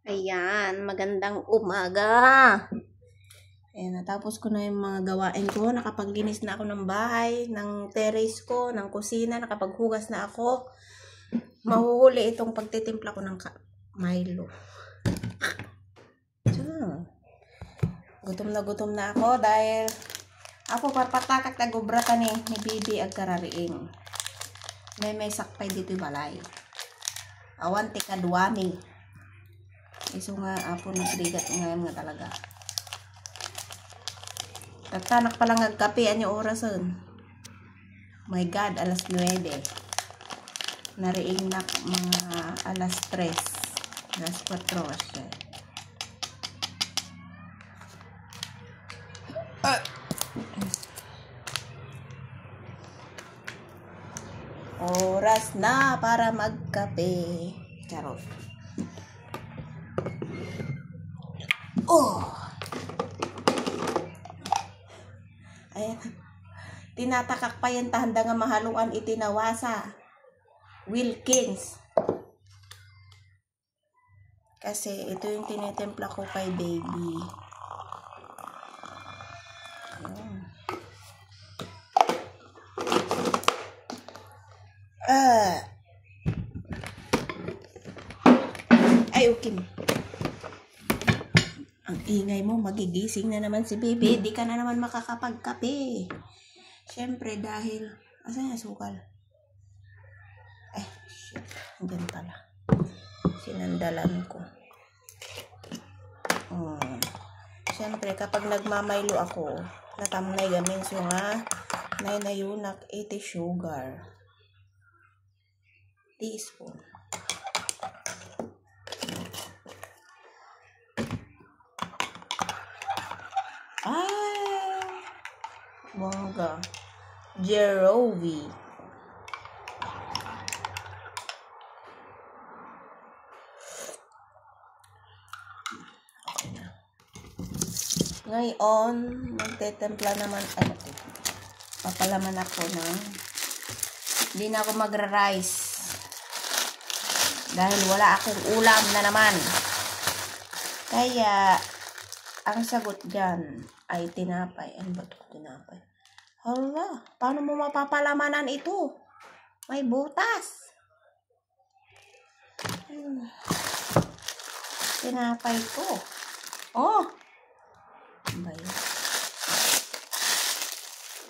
Ayan, magandang umaga. Ayan, natapos ko na yung mga gawain ko. Nakapaglinis na ako ng bahay, ng terrace ko, ng kusina. Nakapaghugas na ako. Mahuhuli itong pagtitimpla ko ng Milo. Gutom na ako dahil ako papatakak na gubratan ni Bibi ag karariing. May sakpay dito balay. Awan ti kadwani. Iso nga apo nagrigat ngayon nga talaga. Tatanak pa lang agkape anyo orason. My God, alas 9. Nariing na mga alas 3. Alas 4 siya. Oras na para magkape. Charot. Ayan. Tinatakak pa yung tanda nga mahaluan itinawasa. Wilkins. Kasi ito yung tinitempla ko kay baby. Ay, okay. Ang ingay mo, magigising na naman si baby. Di ka na naman makakapagkape. Siyempre dahil, asan yung sukal? Shit. Hanggang pala. Sinandalan ko. Siyempre, kapag nagmamaylo ako, natamnay gamin so nga, naynayunak 80 sugar. Teaspoon. Bongga. Jerovi. Okay na. Ngayon, magtetempla naman. Papalaman ako ng hindi na ako magra-rice. Dahil wala akong ulam na naman. Kaya, ang sagot dyan ay tinapay. Ano ba ito? Tinapay. Hala, paano mo mapapalamanan ito? May butas. Tinapay ko. Bayo.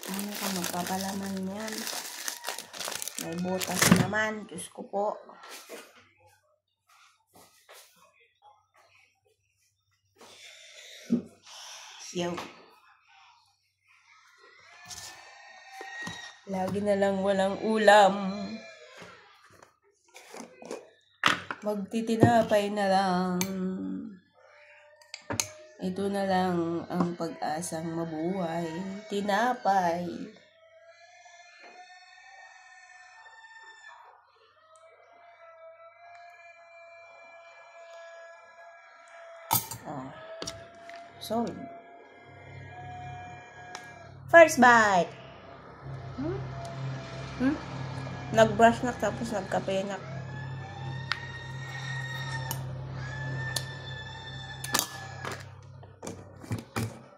Ano ka magpapalaman yan? May butas naman. Diyos ko po. Yo. Lagi na lang walang ulam. Magtitinapay na lang. Ito na lang ang pag-asang mabuhay. Tinapay. Solve. First bite. Nag-brush na tapos nagkape na.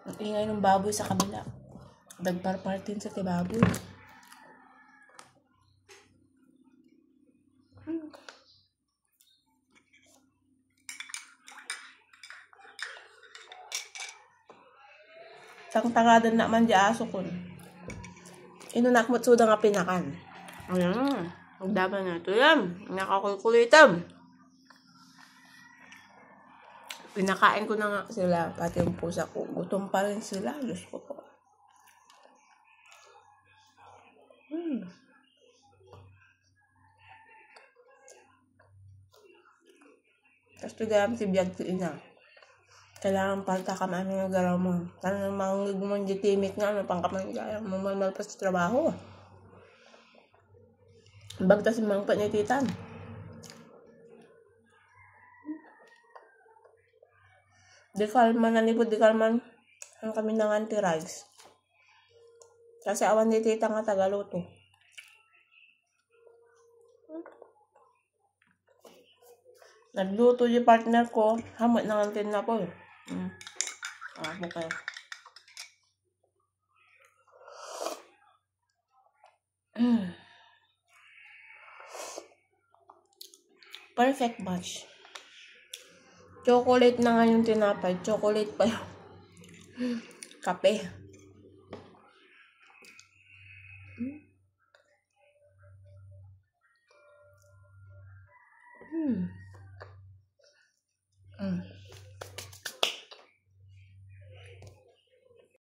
Ang ingay ng baboy sa kabila. Nagparpartin sa tibaboy. Sang tangadan naman di aso ko. Inunakmot suda nga pinakan. Ayan. Magdaban na ito yan. Nakakulkulitam. Pinakain ko na nga sila. Pati yung pusa ko. Gutom pa rin sila. Diyos ko po. Tapos tigam si Biag si Ina. Kailangan palta ka man yung garaw mo. Tanang mga gumang jitimik nga. Pangkaman kaya mamalmal pa sa trabaho. Bagta si mga panititan. Di kalman na nipod. Di kalman ang kami ng anti-rice. Kasi awan ni tita nga tagaluto. Nagluto yung partner ko. Hamot na ang tinapol. Okay. Perfect match. Chocolate na nga yung tinapay. Chocolate pa yung kape.